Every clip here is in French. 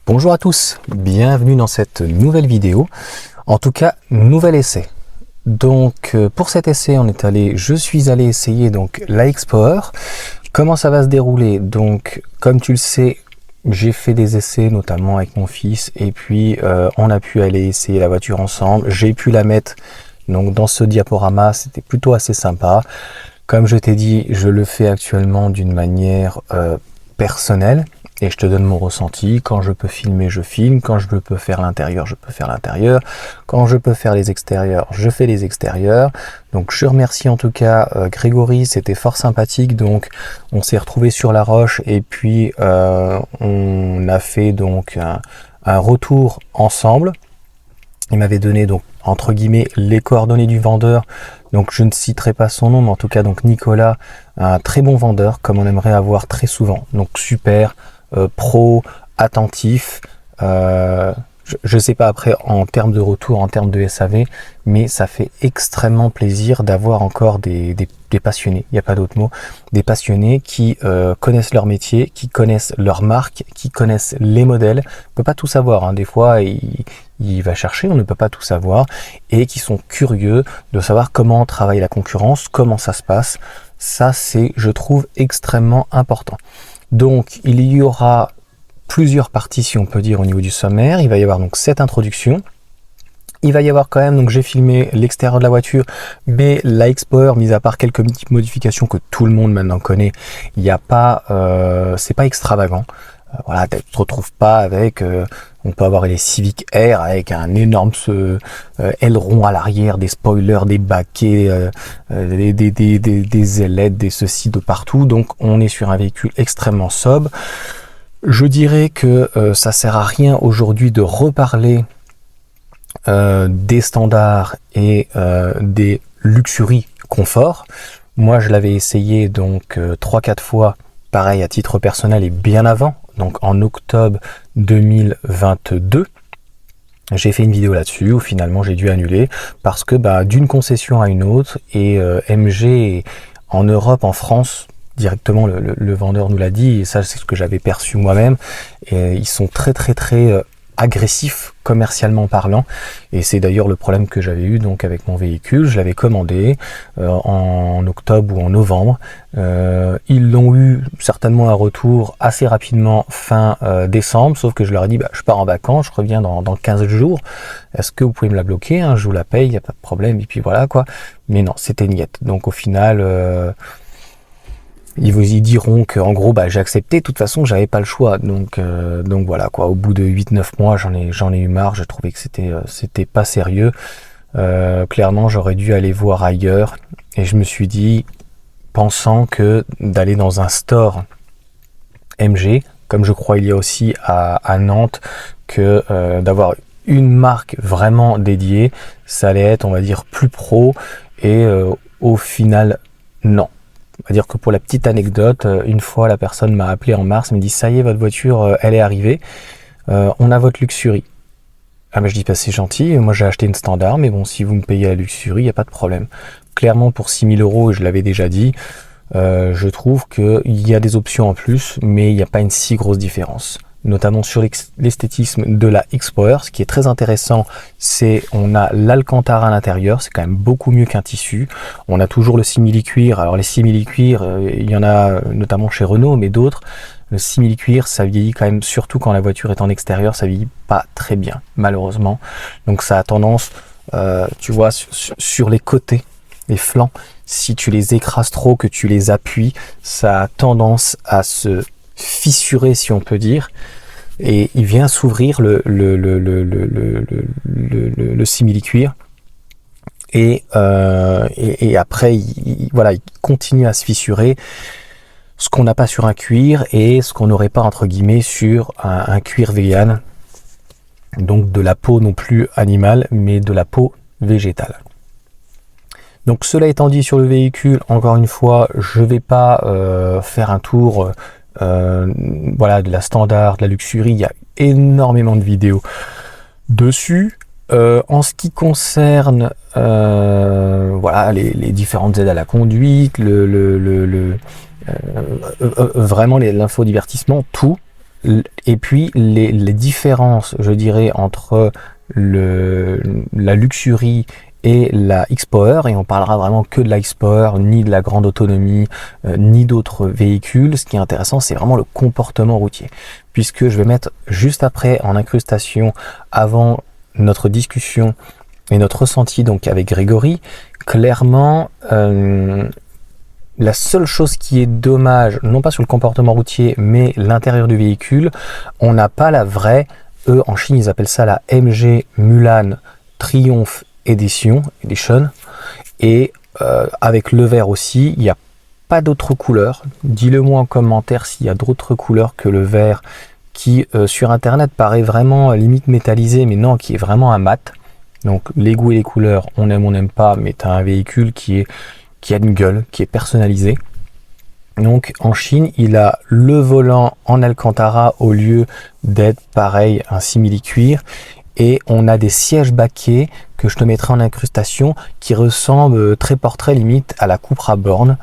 Bonjour à tous, bienvenue dans cette nouvelle vidéo, en tout cas nouvel essai. Donc pour cet essai je suis allé essayer donc la X-Power. Comment ça va se dérouler? Donc comme tu le sais, j'ai fait des essais notamment avec mon fils et puis on a pu aller essayer la voiture ensemble. J'ai pu la mettre donc dans ce diaporama, c'était plutôt assez sympa. Comme je t'ai dit, je le fais actuellement d'une manière personnelle. Et je te donne mon ressenti. Quand je peux filmer, je filme. Quand je peux faire l'intérieur, je peux faire l'intérieur. Quand je peux faire les extérieurs, je fais les extérieurs. Donc je remercie en tout cas Grégory, c'était fort sympathique. Donc on s'est retrouvé sur la roche et puis on a fait donc un retour ensemble. Il m'avait donné donc entre guillemets les coordonnées du vendeur. Donc je ne citerai pas son nom, mais en tout cas donc Nicolas, un très bon vendeur comme on aimerait avoir très souvent. Donc super. Pro, attentif, je sais pas après en termes de retour, en termes de SAV, mais ça fait extrêmement plaisir d'avoir encore des passionnés, il n'y a pas d'autre mot, des passionnés qui connaissent leur métier, qui connaissent leur marque, qui connaissent les modèles. On peut pas tout savoir, hein. Des fois il va chercher, on ne peut pas tout savoir, et qui sont curieux de savoir comment travaille la concurrence, comment ça se passe. Ça c'est, je trouve, extrêmement important. Donc il y aura plusieurs parties, si on peut dire, au niveau du sommaire. Il va y avoir donc cette introduction. Il va y avoir quand même, donc j'ai filmé l'extérieur de la voiture, mais la X-Power, mis à part quelques petites modifications que tout le monde maintenant connaît, il n'y a pas, c'est pas extravagant. Voilà, tu te retrouves pas avec, on peut avoir les Civic Air avec un énorme aileron à l'arrière, des spoilers, des baquets, des ailettes, des ceci de partout. Donc on est sur un véhicule extrêmement sobre. Je dirais que ça sert à rien aujourd'hui de reparler des standards et des luxury confort. Moi je l'avais essayé donc 3-4 fois, pareil à titre personnel et bien avant. Donc en octobre 2022, j'ai fait une vidéo là-dessus où finalement j'ai dû annuler parce que d'une concession à une autre, et MG en Europe, en France, directement le vendeur nous l'a dit, et ça c'est ce que j'avais perçu moi-même, et ils sont très agressif commercialement parlant, et c'est d'ailleurs le problème que j'avais eu donc avec mon véhicule. Je l'avais commandé en octobre ou en novembre. Ils l'ont eu certainement un retour assez rapidement fin décembre, sauf que je leur ai dit je pars en vacances, je reviens dans 15 jours, est-ce que vous pouvez me la bloquer, hein, je vous la paye, il n'y a pas de problème, et puis voilà quoi. Mais non, c'était niette. Donc au final ils vous y diront que en gros j'ai accepté, de toute façon j'avais pas le choix, donc voilà quoi. Au bout de 8-9 mois j'en ai eu marre, je trouvais que c'était pas sérieux. Clairement j'aurais dû aller voir ailleurs, et je me suis dit, pensant que d'aller dans un store MG, comme je crois il y a aussi à Nantes, que d'avoir une marque vraiment dédiée, ça allait être, on va dire, plus pro, et au final non. On va dire que pour la petite anecdote, une fois la personne m'a appelé en mars, me dit ça y est, votre voiture elle est arrivée, on a votre luxury. Ah je dis c'est gentil, moi j'ai acheté une standard, mais bon, si vous me payez la luxury, il n'y a pas de problème. Clairement pour 6 000 €, je l'avais déjà dit, je trouve qu'il y a des options en plus, mais il n'y a pas une si grosse différence. Notamment sur l'esthétisme de la X-Power. Ce qui est très intéressant, c'est on a l'alcantara à l'intérieur, c'est quand même beaucoup mieux qu'un tissu. On a toujours le simili-cuir. Alors les simili-cuir, il y en a notamment chez Renault, mais d'autres. Le simili-cuir, ça vieillit quand même, surtout quand la voiture est en extérieur, ça vieillit pas très bien, malheureusement. Donc ça a tendance, tu vois, sur les côtés, les flancs, si tu les écrases trop, que tu les appuies, ça a tendance à se fissuré, si on peut dire, et il vient s'ouvrir le simili-cuir, et après il continue à se fissurer, ce qu'on n'a pas sur un cuir et ce qu'on n'aurait pas entre guillemets sur un cuir vegan, donc de la peau non plus animale mais de la peau végétale. Donc cela étant dit, sur le véhicule, encore une fois, je vais pas faire un tour de la standard, de la luxury. Il y a énormément de vidéos dessus. En ce qui concerne les différentes aides à la conduite, vraiment l'infodivertissement, tout, Et puis les différences, je dirais, entre la Luxury et la X-Power, et on parlera vraiment que de la X-Power, ni de la grande autonomie, ni d'autres véhicules. Ce qui est intéressant, c'est vraiment le comportement routier, puisque je vais mettre juste après en incrustation, avant notre discussion et notre ressenti donc avec Grégory, clairement, la seule chose qui est dommage, non pas sur le comportement routier, mais l'intérieur du véhicule, on n'a pas la vraie, eux en Chine ils appellent ça la MG Mulan Triumph Edition, et avec le vert aussi, il n'y a pas d'autres couleurs. Dis-le moi en commentaire s'il y a d'autres couleurs que le vert qui sur internet paraît vraiment limite métallisé, mais non, qui est vraiment un mat. Donc les goûts et les couleurs, on aime, on n'aime pas, mais tu as un véhicule qui a une gueule, qui est personnalisé. Donc en Chine, il a le volant en Alcantara au lieu d'être pareil, un simili-cuir. Et on a des sièges baquets que je te mettrai en incrustation qui ressemblent très portrait limite à la Cupra Born,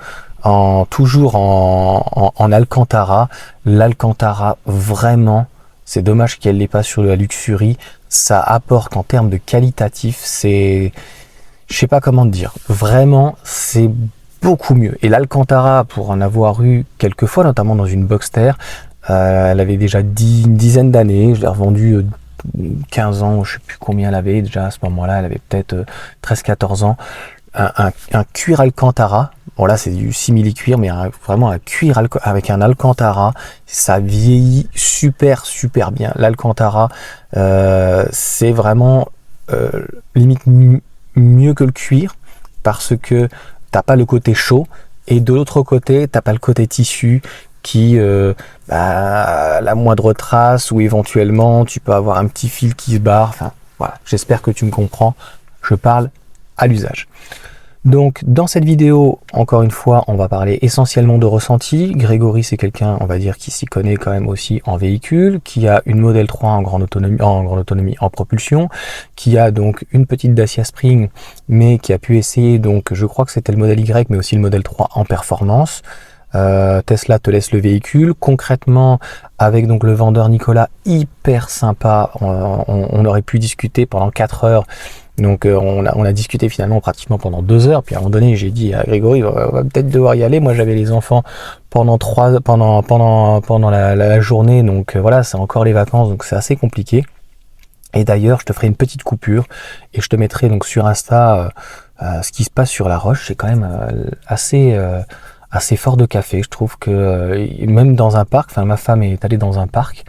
toujours en Alcantara. L'Alcantara, vraiment, c'est dommage qu'elle l'ait pas sur la Luxury. Ça apporte en termes de qualitatif, je sais pas comment te dire. Vraiment, c'est beaucoup mieux. Et l'Alcantara, pour en avoir eu quelques fois, notamment dans une Boxster, elle avait déjà une dizaine d'années. Je l'ai revendue 15 ans, je sais plus combien elle avait déjà à ce moment-là. Elle avait peut-être 13-14 ans. Un cuir Alcantara. Bon là c'est du simili-cuir, mais vraiment un cuir avec un Alcantara, ça vieillit super bien. L'Alcantara, c'est vraiment limite mieux que le cuir, parce que t'as pas le côté chaud, et de l'autre côté t'as pas le côté tissu qui la moindre trace, ou éventuellement tu peux avoir un petit fil qui se barre. Enfin voilà, j'espère que tu me comprends, je parle à l'usage. Donc dans cette vidéo, encore une fois, on va parler essentiellement de ressenti. Grégory, c'est quelqu'un, on va dire, qui s'y connaît quand même aussi en véhicule, qui a une Model 3 en grande autonomie en propulsion, qui a donc une petite Dacia Spring, mais qui a pu essayer, donc je crois que c'était le modèle Y, mais aussi le modèle 3 en performance. Tesla te laisse le véhicule. Concrètement, avec donc le vendeur Nicolas, hyper sympa, on aurait pu discuter pendant 4 heures. Donc on a discuté finalement pratiquement pendant 2 heures. Puis à un moment donné, j'ai dit à Grégory, on va peut-être devoir y aller. Moi, j'avais les enfants pendant la journée, donc voilà, c'est encore les vacances, donc c'est assez compliqué. Et d'ailleurs, je te ferai une petite coupure et je te mettrai donc sur Insta ce qui se passe sur La Roche. C'est quand même assez fort de café. Je trouve que même dans un parc, enfin ma femme est allée dans un parc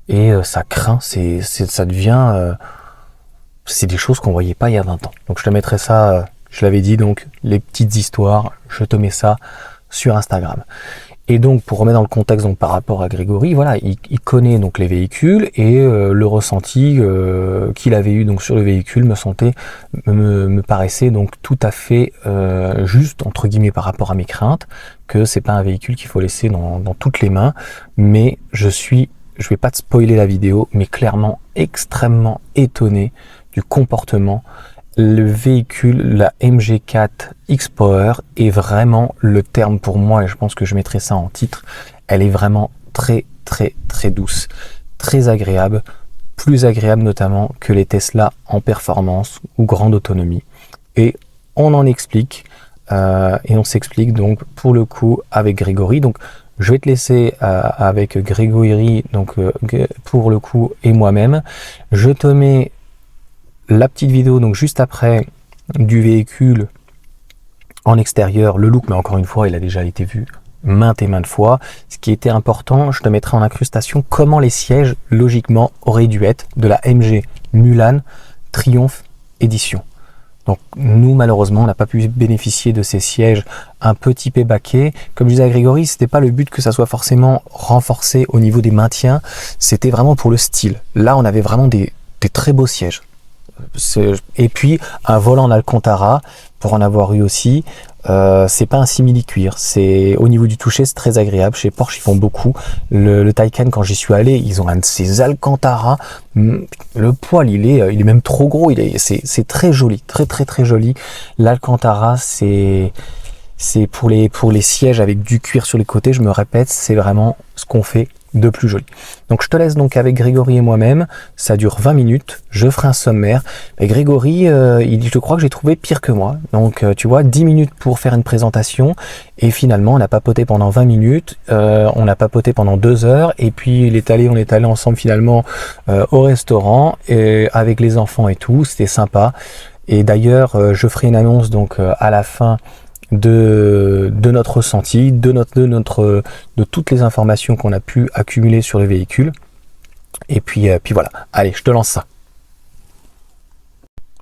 et ça craint. Ça devient c'est des choses qu'on voyait pas il y a 20 ans. Donc je te mettrai ça, je l'avais dit, donc les petites histoires, je te mets ça sur Instagram. Et donc pour remettre dans le contexte, donc par rapport à Grégory, voilà, il connaît donc les véhicules, et le ressenti qu'il avait eu donc sur le véhicule me paraissait donc tout à fait juste, entre guillemets, par rapport à mes craintes, que c'est pas un véhicule qu'il faut laisser dans toutes les mains. Mais je vais pas te spoiler la vidéo, mais clairement extrêmement étonné du comportement. Le véhicule, la MG4 X-Power, est vraiment le terme pour moi, et je pense que je mettrai ça en titre. Elle est vraiment très douce, très agréable, plus agréable notamment que les Tesla en performance ou grande autonomie. Et on en explique, et on s'explique donc pour le coup avec Grégory. Donc je vais te laisser avec Grégory, donc pour le coup, et moi-même. Je te mets la petite vidéo donc juste après du véhicule en extérieur, le look, mais encore une fois, il a déjà été vu maintes et maintes fois. Ce qui était important, je te mettrai en incrustation comment les sièges, logiquement, auraient dû être de la MG Mulan Triumph Edition. Donc nous, malheureusement, on n'a pas pu bénéficier de ces sièges un peu typés baquets. Comme je disais à Grégory, c'était pas le but que ça soit forcément renforcé au niveau des maintiens, c'était vraiment pour le style. Là, on avait vraiment des très beaux sièges. Et puis un volant en Alcantara, pour en avoir eu aussi. C'est pas un simili-cuir, c'est au niveau du toucher, c'est très agréable. Chez Porsche, ils font beaucoup. Le Taycan, quand j'y suis allé, ils ont un de ces Alcantara. Le poil, il est même trop gros. C'est très joli, très joli. L'Alcantara, c'est pour les sièges avec du cuir sur les côtés. Je me répète, c'est vraiment ce qu'on fait de plus joli. Donc je te laisse donc avec Grégory et moi-même, ça dure 20 minutes, je ferai un sommaire. Et Grégory, je crois que j'ai trouvé pire que moi. Donc tu vois, 10 minutes pour faire une présentation, et finalement on a papoté pendant 20 minutes, on a papoté pendant 2 heures, et puis on est allé ensemble finalement au restaurant, et avec les enfants et tout, c'était sympa. Et d'ailleurs, je ferai une annonce donc à la fin de notre ressenti, de toutes les informations qu'on a pu accumuler sur le véhicule. Et puis voilà. Allez, je te lance ça.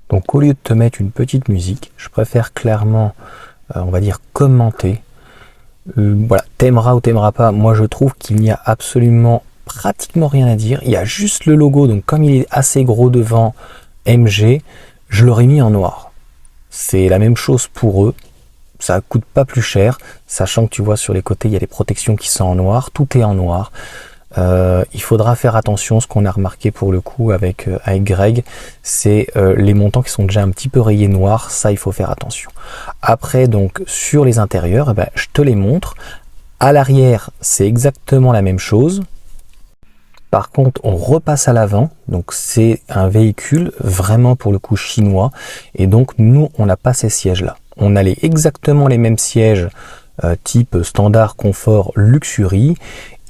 Donc au lieu de te mettre une petite musique, je préfère clairement, on va dire, commenter. Voilà, t'aimeras ou t'aimeras pas. Moi, je trouve qu'il n'y a absolument pratiquement rien à dire. Il y a juste le logo. Donc comme il est assez gros devant MG, je l'aurais mis en noir. C'est la même chose pour eux. Ça coûte pas plus cher, sachant que tu vois sur les côtés il y a les protections qui sont en noir, tout est en noir. Il faudra faire attention. Ce qu'on a remarqué pour le coup avec Greg, c'est les montants qui sont déjà un petit peu rayés noir. Ça, il faut faire attention. Après, donc sur les intérieurs, je te les montre. À l'arrière, c'est exactement la même chose. Par contre, on repasse à l'avant, donc c'est un véhicule vraiment pour le coup chinois, et donc nous, on n'a pas ces sièges-là. On a exactement les mêmes sièges type standard, confort, luxury,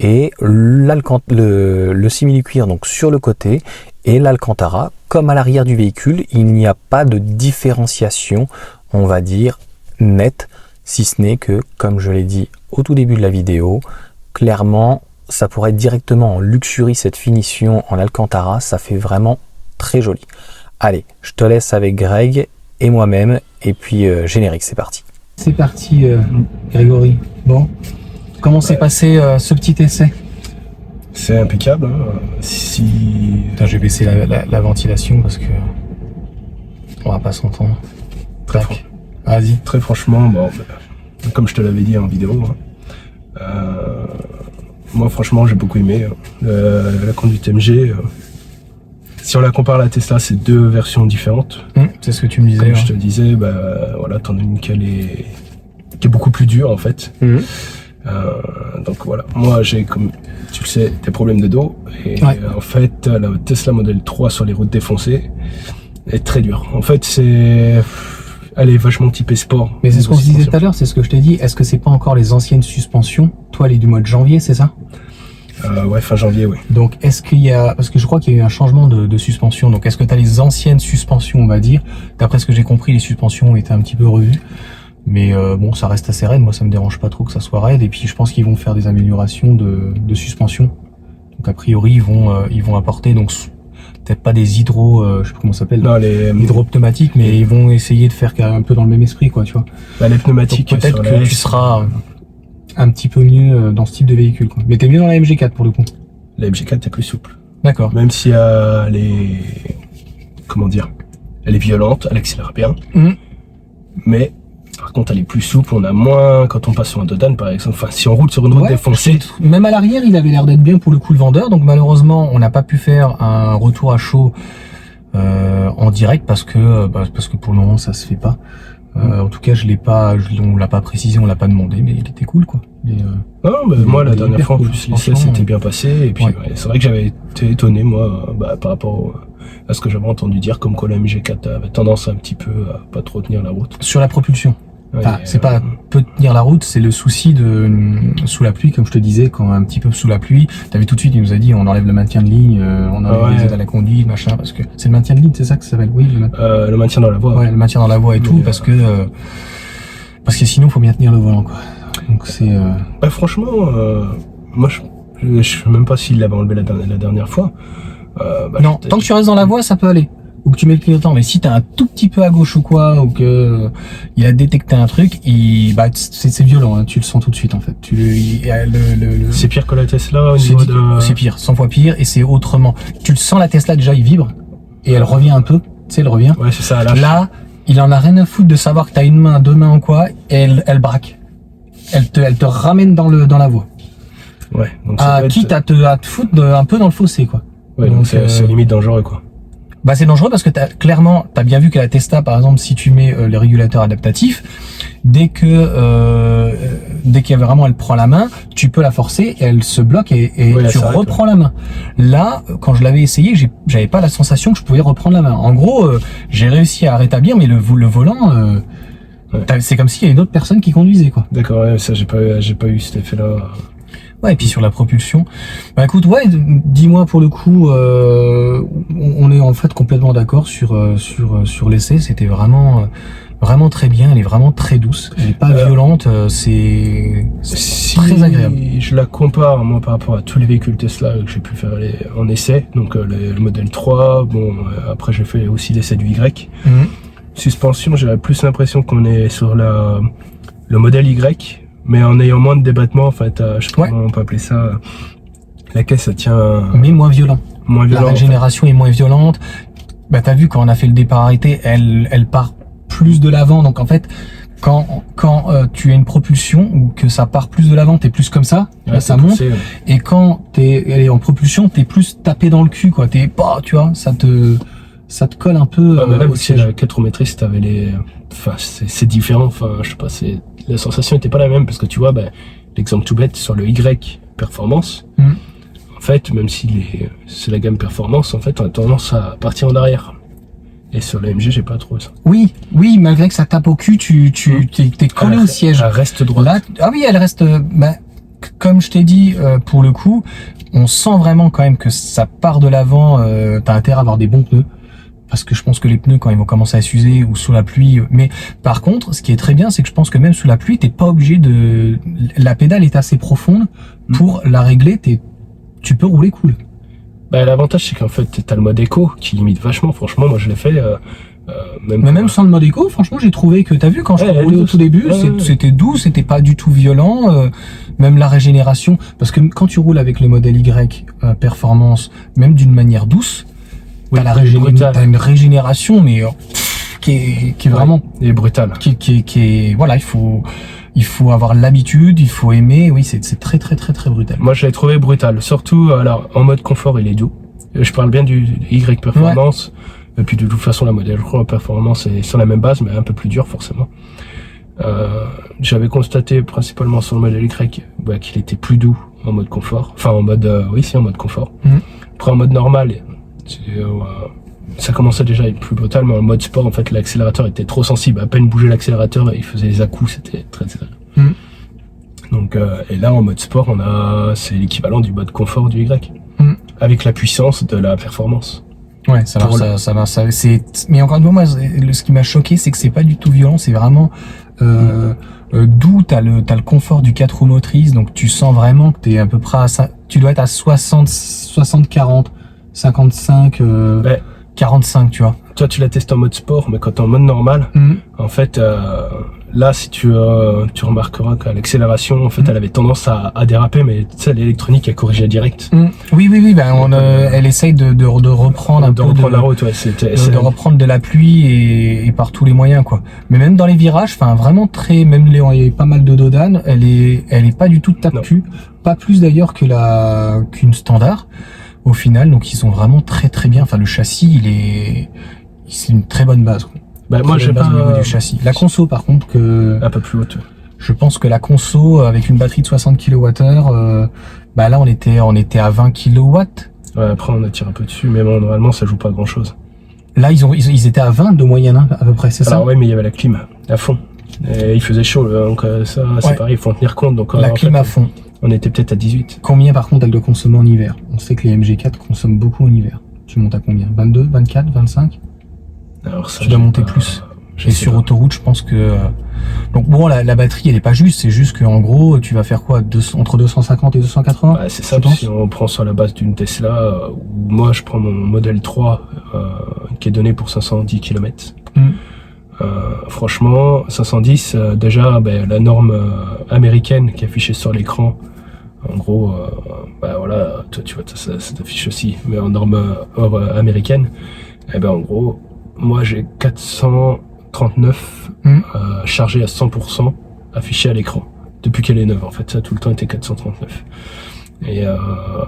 et le simili-cuir donc sur le côté, et l'Alcantara, comme à l'arrière du véhicule, il n'y a pas de différenciation, on va dire, nette, si ce n'est que, comme je l'ai dit au tout début de la vidéo, clairement, ça pourrait être directement en luxury, cette finition en Alcantara, ça fait vraiment très joli. Allez, je te laisse avec Greg et moi-même, et puis générique, c'est parti. C'est parti, Grégory. Bon, comment s'est passé ce petit essai? C'est impeccable. Hein. Putain, je vais baisser la ventilation parce que on va pas s'entendre. Vas-y. Très franchement, bon, comme je te l'avais dit en vidéo, moi franchement j'ai beaucoup aimé la conduite MG. Si on la compare à la Tesla, c'est deux versions différentes. C'est ce que tu me disais. Comme je te disais, voilà, t'en as une qui est beaucoup plus dure en fait. Donc voilà, moi j'ai, comme tu le sais, des problèmes de dos. Et en fait, la Tesla Model 3 sur les routes défoncées est très dure. En fait, elle est vachement typée sport. Mais c'est ce qu'on se disait tout à l'heure, c'est ce que je t'ai dit. Est-ce que c'est pas encore les anciennes suspensions? Toi, elle est du mois de janvier, c'est ça? Ouais, fin janvier, oui. Donc, est-ce qu'il y a... Parce que je crois qu'il y a eu un changement de suspension. Donc, est-ce que tu as les anciennes suspensions, on va dire? D'après ce que j'ai compris, les suspensions ont été un petit peu revues. Mais bon, ça reste assez raide. Moi, ça me dérange pas trop que ça soit raide. Et puis, je pense qu'ils vont faire des améliorations de suspension. Donc, a priori, ils vont apporter... Donc, peut-être pas des je sais plus comment ça s'appelle, hydro-pneumatiques, mais ils vont essayer de faire un peu dans le même esprit, quoi, tu vois. Les pneumatiques, peut-être que tu seras un petit peu mieux dans ce type de véhicule, quoi. Mais t'es mieux dans la MG4 pour le coup. La MG4 est plus souple. D'accord. Même si elle est... Comment dire? Elle est violente, elle accélère bien. Mais... Par contre, elle est plus souple, on a moins quand on passe sur un Dodan par exemple. Enfin, si on roule sur une route défoncée. Même à l'arrière, il avait l'air d'être bien pour le coup le vendeur. Donc malheureusement, on n'a pas pu faire un retour à chaud en direct parce que pour le moment, ça se fait pas. En tout cas, on l'a pas précisé, on l'a pas demandé, mais il était cool, quoi. Non, mais moi, la dernière fois, en plus, l'essai s'était bien passé. Et puis, c'est vrai que j'avais été étonné, moi, par rapport à ce que j'avais entendu dire, comme quoi la MG4 avait tendance un petit peu à pas trop tenir la route. Sur la propulsion. Enfin, c'est pas peu tenir la route, c'est le souci de sous la pluie, comme je te disais, quand un petit peu sous la pluie, t'avais tout de suite, il nous a dit, on enlève le maintien de ligne, on enlève les aides à la conduite, machin, parce que c'est le maintien de ligne, c'est ça que ça s'appelle, oui. Le maintien dans la voie. Ouais, le maintien dans la voie et tout, parce que sinon, il faut bien tenir le volant, quoi. Donc c'est. Franchement, moi, je sais même pas s'il l'avait enlevé la dernière fois. Non, tant que tu restes dans la voie, ça peut aller. Ou que tu mets le clignotant, mais si t'as un tout petit peu à gauche ou quoi, ou que il a détecté un truc, c'est violent, hein, tu le sens tout de suite en fait. C'est pire que la Tesla. C'est pire, 100 fois pire, et c'est autrement. Tu le sens, la Tesla déjà, il vibre et elle revient un peu, tu sais, elle revient. Ouais, c'est ça. Là, il en a rien à foutre de savoir que t'as une main, deux mains ou quoi, et elle braque. Elle te ramène dans la voie. Ouais. Donc quitte à te foutre un peu dans le fossé, quoi. Ouais, donc c'est limite dangereux, quoi. Bah c'est dangereux parce que clairement, t'as bien vu que la Testa, par exemple, si tu mets le régulateur adaptatif, dès qu'il y a vraiment, elle prend la main, tu peux la forcer, et elle se bloque et tu reprends la main. Là, quand je l'avais essayé, j'avais pas la sensation que je pouvais reprendre la main. En gros, j'ai réussi à rétablir, mais le volant, c'est comme s'il y avait une autre personne qui conduisait, quoi. D'accord, ouais, ça j'ai pas eu cet effet-là. Ouais, et puis sur la propulsion, bah écoute, ouais, dis-moi pour le coup, on est en fait complètement d'accord sur l'essai. C'était vraiment très bien. Elle est vraiment très douce. Elle est pas violente. C'est très agréable. Je la compare moi par rapport à tous les véhicules Tesla que j'ai pu faire en essai. Donc le modèle 3. Bon, après j'ai fait aussi l'essai du Y. Suspension, j'avais plus l'impression qu'on est sur le modèle Y. Mais en ayant moins de débattement, en fait, je sais pas comment on peut appeler ça. La caisse, ça tient. Mais moins violent. Moins violent. La régénération est moins violente. Bah, t'as vu, quand on a fait le départ arrêté, elle part plus de l'avant. Donc, en fait, quand tu as une propulsion ou que ça part plus de l'avant, t'es plus comme ça. Là, ça monte. Poussé, Et quand elle est en propulsion, t'es plus tapé dans le cul, quoi. T'es pas, tu vois, ça te colle un peu. Là, aussi, la 4 motrices, t'avais les. Enfin, c'est différent. Enfin, je sais pas, la sensation était pas la même parce que tu vois, l'exemple tout bête sur le Y Performance, en fait, même si c'est la gamme Performance, en fait, on a tendance à partir en arrière. Et sur la MG, j'ai pas trouvé ça. Oui, malgré que ça tape au cul, t'es collé au siège. Elle reste droite. Là, oui, elle reste, comme je t'ai dit, pour le coup, on sent vraiment quand même que ça part de l'avant, t'as intérêt à avoir des bons pneus. Parce que je pense que les pneus, quand ils vont commencer à s'user ou sous la pluie, mais par contre, ce qui est très bien, c'est que je pense que même sous la pluie, t'es pas obligé la pédale est assez profonde pour la régler, tu peux rouler cool. L'avantage, c'est qu'en fait, t'as le mode éco qui limite vachement. Franchement, moi, je l'ai fait, même sans le mode éco, franchement, j'ai trouvé que, t'as vu, quand je roulais au tout début, c'était doux, c'était pas du tout violent, même la régénération, parce que quand tu roules avec le modèle Y, Performance, même d'une manière douce, t'as une régénération, mais qui est vraiment brutale. Voilà, il faut avoir l'habitude, il faut aimer. Oui, c'est très très très très brutal. Moi, je l'ai trouvé brutal. Surtout, alors en mode confort, il est doux. Je parle bien du Y Performance. Et puis de toute façon, la modèle Performance est sur la même base, mais un peu plus dur forcément. J'avais constaté principalement sur le modèle Y qu'il était plus doux en mode confort. Enfin, en mode en mode confort. Après, en mode normal. Ça commençait déjà à être plus brutal, mais en mode sport, en fait, l'accélérateur était trop sensible. À peine bouger l'accélérateur, il faisait des à-coups, c'était très désagréable. Donc, et là, en mode sport, c'est l'équivalent du mode confort du Y, avec la puissance de la performance. Ouais, ça va. Mais encore une fois, moi, ce qui m'a choqué, c'est que c'est pas du tout violent, c'est vraiment doux. T'as le confort du 4 roues motrices, donc tu sens vraiment que t'es à peu près tu dois être à 60-40. 55, 45, tu vois. Toi, tu la testes en mode sport, mais quand t'es en mode normal, en fait, là, si tu remarqueras qu'à l'accélération, en fait, elle avait tendance à déraper, mais tu sais, l'électronique a corrigé direct. Oui, elle essaye de reprendre un peu la route, de reprendre de la pluie et par tous les moyens, quoi. Mais même dans les virages, enfin, vraiment même il y a pas mal de dodane, elle est pas du tout tape-cul, pas plus d'ailleurs qu'une standard. Au final, donc ils sont vraiment très très bien. Enfin, le châssis, c'est une très bonne base, quoi. Moi, j'ai pas au niveau du châssis. La conso, par contre, un peu plus haute. Je pense que la conso avec une batterie de 60 kWh, là on était à 20 kW. Ouais, après on attire un peu dessus, mais bon, normalement ça joue pas grand chose. Là ils étaient à 20 de moyenne, hein, à peu près, c'est ça? Ouais, mais il y avait la clim à fond. Et il faisait chaud, donc ça c'est pareil, il faut en tenir compte. Donc la clim à fond. On était peut-être à 18. Combien par contre elle doit consommer en hiver? On sait que les MG4 consomment beaucoup en hiver. Tu montes à combien? 22, 24, 25? Alors ça, tu dois monter plus. Et sur autoroute, je pense que... Donc bon, la batterie, elle est pas juste. C'est juste qu'en gros, tu vas faire quoi? Entre 250 et 280? C'est ça, si on prend sur la base d'une Tesla, ou moi je prends mon modèle 3, qui est donné pour 510 km. Franchement, 510, déjà, la norme américaine qui est affichée sur l'écran, en gros, voilà, toi tu vois, ça t'affiche aussi, mais en norme américaine, en gros, moi j'ai 439 chargé à 100% affiché à l'écran, depuis qu'elle est neuve, en fait, ça a tout le temps été 439. Et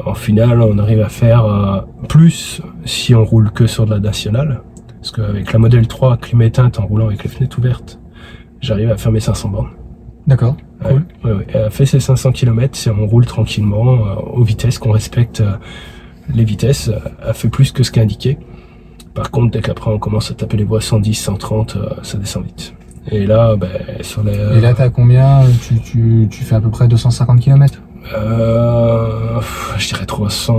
en finale, on arrive à faire plus si on roule que sur de la nationale. Parce qu'avec la modèle 3 clim éteinte en roulant avec les fenêtres ouvertes, j'arrive à faire mes 500 bornes. D'accord, cool. Ouais. Elle a fait ses 500 km si on roule tranquillement, aux vitesses, qu'on respecte les vitesses. Elle fait plus que ce qui est indiqué. Par contre, dès qu'après on commence à taper les voies 110, 130, ça descend vite. Et là, sur les... Et là, t'as combien? Tu fais à peu près 250 km? Je dirais 300...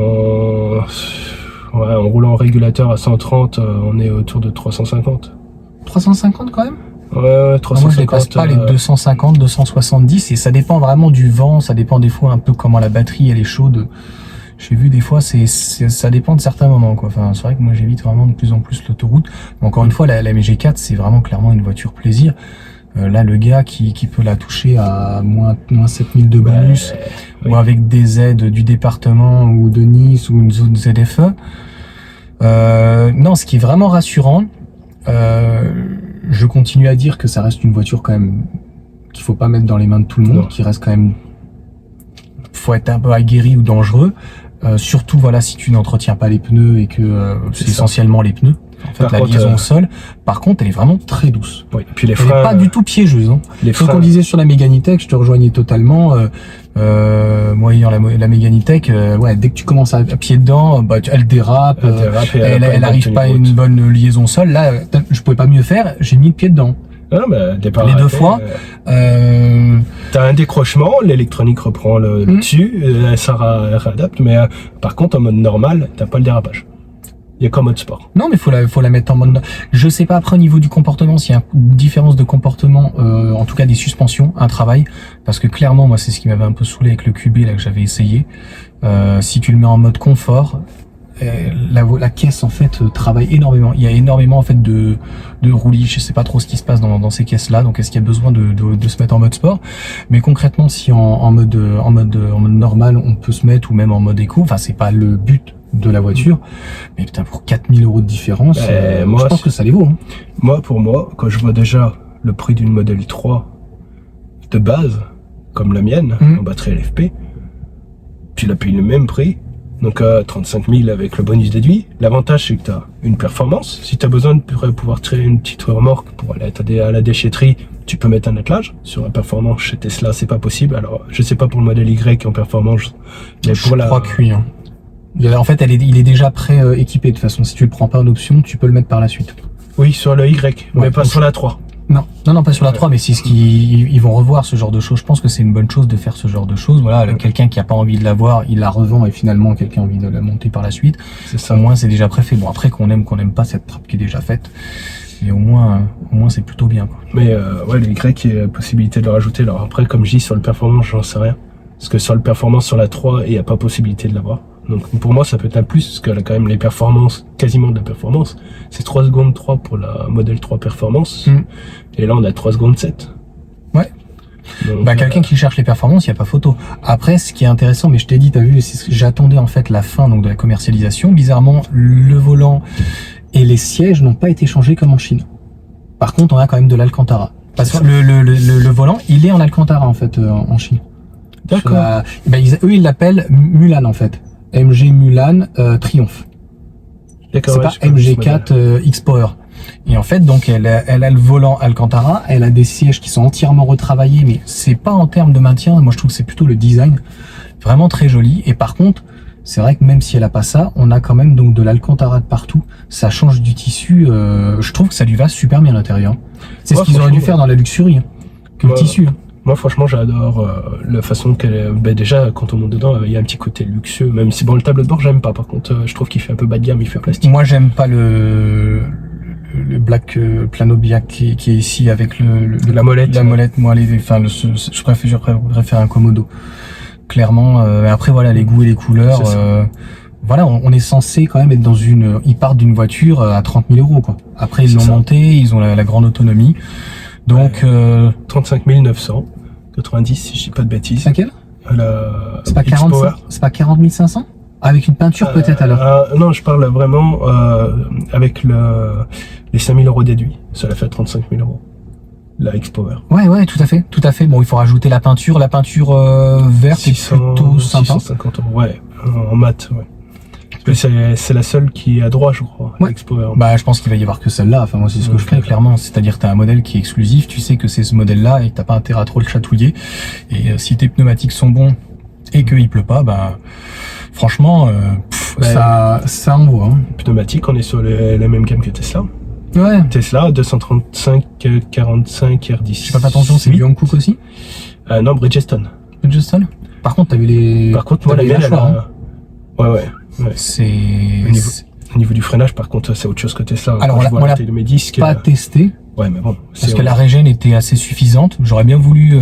Ouais, en roulant en régulateur à 130, on est autour de 350. 350 quand même? Ouais, 350. Moi, je dépasse pas les 250, 270, et ça dépend vraiment du vent, ça dépend des fois un peu comment la batterie elle est chaude. J'ai vu des fois, ça dépend de certains moments, quoi. Enfin, c'est vrai que moi j'évite vraiment de plus en plus l'autoroute. Mais encore une fois, la MG4, c'est vraiment clairement une voiture plaisir. Là, le gars qui peut la toucher à moins 7000 de bonus, ou avec des aides du département ou de Nice ou une zone ZFE. Non, ce qui est vraiment rassurant, je continue à dire que ça reste une voiture quand même qu'il faut pas mettre dans les mains de tout le monde, qui reste quand même, faut être un peu aguerri ou dangereux. Surtout voilà, si tu n'entretiens pas les pneus et que c'est essentiellement les pneus. En fait, la liaison au sol. Par contre, elle est vraiment très douce. Oui, et puis les freins, elle n'est pas du tout piégeuse. Hein. Ce qu'on disait sur la Mégane E-Tech, je te rejoignais totalement. Moi, ayant la Mégane E-Tech, ouais, dès que tu commences à pied dedans, elle dérape. Elle n'arrive pas à une bonne liaison au sol. Là, je pouvais pas mieux faire. J'ai mis le pied dedans. Non, mais les deux fois. T'as un décrochement, l'électronique reprend le dessus, ça réadapte, mais par contre, en mode normal, t'as pas le dérapage. Il y a qu'en mode sport. Non, mais faut la mettre en mode... Je sais pas après au niveau du comportement, s'il y a une différence de comportement, en tout cas des suspensions, un travail, parce que clairement, moi, c'est ce qui m'avait un peu saoulé avec le QB là que j'avais essayé. Si tu le mets en mode confort, la caisse en fait travaille énormément. Il y a énormément en fait de roulis. Je sais pas trop ce qui se passe dans ces caisses là. Donc est-ce qu'il y a besoin de se mettre en mode sport? Mais concrètement, si en mode normal, on peut se mettre, ou même en mode éco. Enfin, c'est pas le but de la voiture. Mais putain, pour 4000 € de différence, moi, je pense que ça les vaut. Hein. Pour moi, quand je vois déjà le prix d'une modèle 3 de base, comme la mienne, en batterie LFP, tu la payes le même prix. Donc 35 000 avec le bonus déduit. L'avantage, c'est que tu as une performance. Si tu as besoin de pouvoir tirer une petite remorque pour aller à la déchetterie, tu peux mettre un attelage. Sur la performance chez Tesla, c'est pas possible. Alors, je sais pas pour le modèle Y en performance, mais pour la... Je crois que oui. Hein. En fait, il est déjà prêt équipé. De toute façon, si tu le prends pas en option, tu peux le mettre par la suite. Oui, sur le Y, mais pas sur la 3. Non, pas sur la 3, mais c'est ce qu'ils vont revoir ce genre de choses. Je pense que c'est une bonne chose de faire ce genre de choses. Voilà, quelqu'un qui a pas envie de l'avoir, il la revend et finalement quelqu'un a envie de la monter par la suite. C'est ça. Au moins, c'est déjà préfait. Bon, après qu'on aime pas cette trappe qui est déjà faite, mais au moins c'est plutôt bien, quoi. Mais ouais, le Y, il y a la possibilité de le rajouter. Alors après, comme je dis, sur le performance, j'en sais rien. Parce que sur le performance, sur la 3, il n'y a pas possibilité de l'avoir. Donc pour moi, ça peut être un plus, parce qu'elle a quand même les performances, quasiment de la performance. C'est 3 secondes 3 pour la modèle 3 performance. Et là, on a 3 secondes 7. Ouais. Donc, quelqu'un qui cherche les performances, il n'y a pas photo. Après, ce qui est intéressant, mais je t'ai dit, t'as vu, j'attendais en fait la fin donc de la commercialisation. Bizarrement, le volant et les sièges n'ont pas été changés comme en Chine. Par contre, on a quand même de l'Alcantara. Parce que le volant, il est en Alcantara en fait en Chine. D'accord. Eux, ils l'appellent Mulan en fait. MG Mulan Triumph. D'accord. C'est pas MG4 X-Power. Et en fait, donc, elle a le volant Alcantara, elle a des sièges qui sont entièrement retravaillés, mais c'est pas en termes de maintien. Moi, je trouve que c'est plutôt le design. Vraiment très joli. Et par contre, c'est vrai que même si elle a pas ça, on a quand même donc de l'Alcantara de partout. Ça change du tissu. Je trouve que ça lui va super bien à l'intérieur. C'est ce qu'ils auraient dû faire dans la Luxury, hein, que le tissu. Hein. Moi, franchement, j'adore la façon qu'elle est. Déjà, quand on monte dedans, il y a un petit côté luxueux. Même si, bon, le tableau de bord, j'aime pas. Par contre, je trouve qu'il fait un peu bas de gamme, il fait plastique. Moi, j'aime pas le black plano black qui est ici avec la molette. La molette, moi, je préfère un Komodo. Clairement. Après, voilà, les goûts et les couleurs. Voilà, on est censé quand même être dans ils partent d'une voiture à 30 000 €, quoi. Après, ils l'ont monté, ils ont la grande autonomie. Donc 35 990 si je dis pas de bêtises. C'est laquelle? C'est pas 45, c'est pas 40 500 avec une peinture peut-être alors. Non, je parle vraiment avec les 5 000 € déduits. Ça l'a fait 35 000 €. la X-Power. Ouais, tout à fait. Bon, il faut rajouter la peinture verte 600, est plutôt sympa. 650 €, ouais, en mat, ouais. C'est la seule qui est à droit, je crois, ouais. X-Power. Bah, je pense qu'il va y avoir que celle-là. Enfin, moi, c'est ce que je ferais, clairement. C'est-à-dire que t'as un modèle qui est exclusif, tu sais que c'est ce modèle-là et que t'as pas intérêt à trop le chatouiller. Et si tes pneumatiques sont bons et qu'il pleut pas, bah, franchement, ça envoie. Hein. Pneumatique, on est sur la même gamme que Tesla. Ouais. Tesla, 235, 45, R10. Tu fais pas attention, c'est du Hankook aussi? Non, Bridgestone. Bridgestone? Par contre, t'avais les... Par contre, moi, la mienne, ouais. C'est... Au niveau du freinage, par contre, c'est autre chose que Tesla. Alors, on l'a pas testé. Ouais, mais bon. Parce que la régène était assez suffisante. J'aurais bien voulu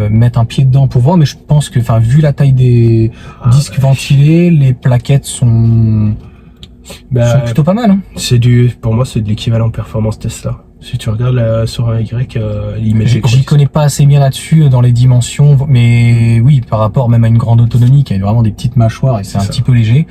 mettre un pied dedans pour voir, mais je pense que, enfin, vu la taille des disques ventilés, les plaquettes sont plutôt pas mal. Hein. Pour moi, c'est de l'équivalent performance Tesla. Si tu regardes sur un Y, j'y connais pas assez bien là-dessus dans les dimensions, mais oui, par rapport même à une grande autonomie qui a vraiment des petites mâchoires et c'est un petit peu léger.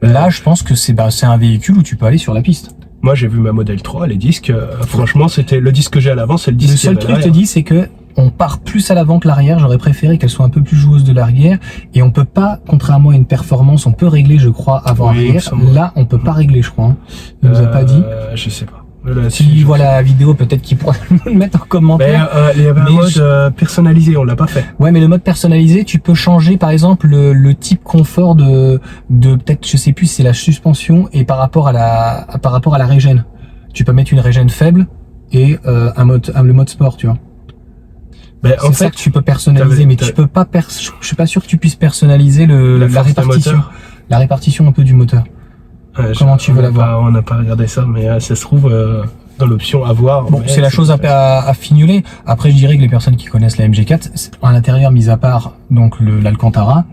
Là, je pense que c'est un véhicule où tu peux aller sur la piste. Moi, j'ai vu ma Model 3, les disques. Franchement, c'était le disque que j'ai à l'avant, c'est le disque. Le seul truc que je te dis, c'est que on part plus à l'avant que l'arrière. J'aurais préféré qu'elle soit un peu plus joueuse de l'arrière. Et on peut pas, contrairement à une performance, on peut régler, je crois, avant-arrière. Là, on peut pas régler, je crois. Hein. Il nous a pas dit. Je sais pas. Si voit la vidéo, peut-être qu'il pourra le mettre en commentaire. Il y avait un mode personnalisé, on l'a pas fait. Ouais, mais le mode personnalisé, tu peux changer, par exemple, le type confort de peut-être, je sais plus si c'est la suspension et par rapport à la régène. Tu peux mettre une régène faible et le mode sport, tu vois. C'est ça que tu peux personnaliser, mais tu peux pas je suis pas sûr que tu puisses personnaliser la répartition. La répartition un peu du moteur. Comment tu veux l'avoir? On n'a pas regardé ça, mais ça se trouve dans l'option avoir. Bon, c'est la chose à fignoler. Après, je dirais que les personnes qui connaissent la MG4, à l'intérieur, mis à part donc l'Alcantara,